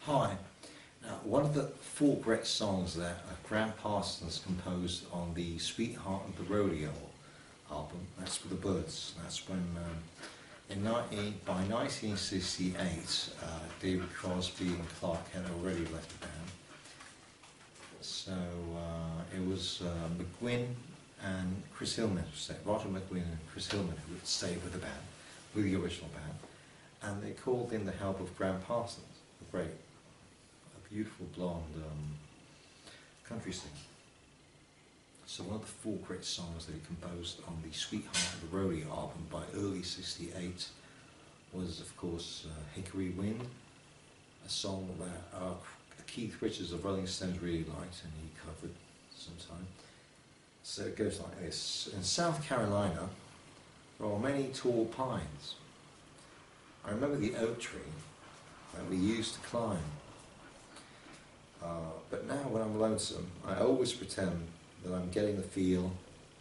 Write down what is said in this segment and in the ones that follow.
Hi. Now, one of the four great songs that Gram Parsons composed on the Sweetheart of the Rodeo album, that's for the Byrds. That's when, by 1968, David Crosby and Clark had already left the band. So it was McGuinn and Chris Hillman, Roger McGuinn and Chris Hillman, who would stay with the band, with the original band, and they called in the help of Gram Parsons, a beautiful blonde country singer. So one of the four great songs that he composed on the Sweetheart of the Rodeo album by early '68 was, of course, Hickory Wind, a song that Keith Richards of Rolling Stones really liked and he covered sometime. So it goes like this. In South Carolina, there are many tall pines. I remember the oak tree that we used to climb. But now when I'm lonesome, I always pretend that I'm getting the feel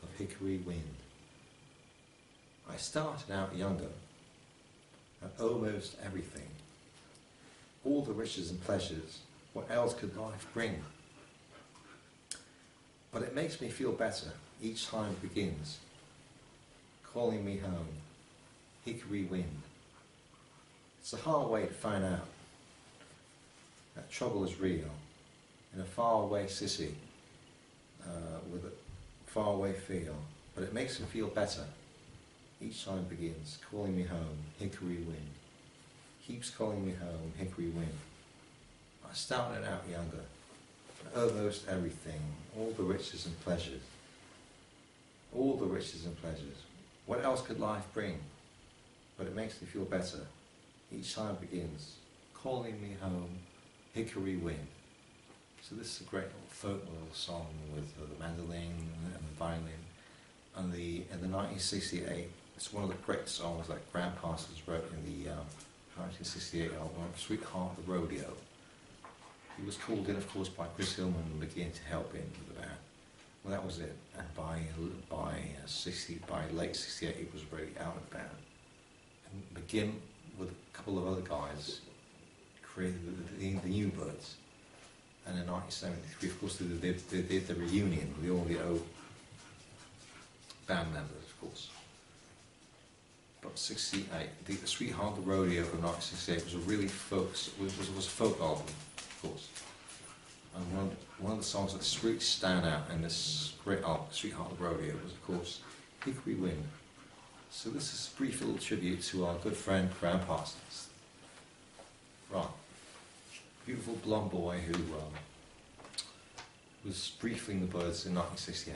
of hickory wind. I started out younger, and almost everything. All the riches and pleasures, what else could life bring? But it makes me feel better each time it begins, calling me home, hickory wind. It's a hard way to find out that trouble is real in a faraway city with a faraway feel, but it makes me feel better each time it begins, calling me home, hickory wind. Keeps calling me home, hickory wind. I started out younger, almost everything, all the riches and pleasures. All the riches and pleasures. What else could life bring? But it makes me feel better each time it begins, calling me home, hickory wind. So this is a great little folk little song with the mandolin and the violin. And in the 1968, it's one of the great songs that Gram Parsons wrote in the 1968 album, Sweetheart of the Rodeo. He was called in, of course, by Chris Hillman and McGuinn to help him with the band. Well, that was it. And by late '68, he was already out of the band. And McGuinn, with a couple of other guys, created the new Byrds. And in 1973, of course, they did the reunion with all the old band members, of course. But '68, the Sweetheart of the Rodeo from 1968 was a really was a folk album, of course. And one of the songs that really stand out in this great album, Sweetheart of the Rodeo, was, of course, Hickory Wind. So this is a brief little tribute to our good friend Gram Parsons. Right. Beautiful blonde boy who was briefing the Byrds in 1968.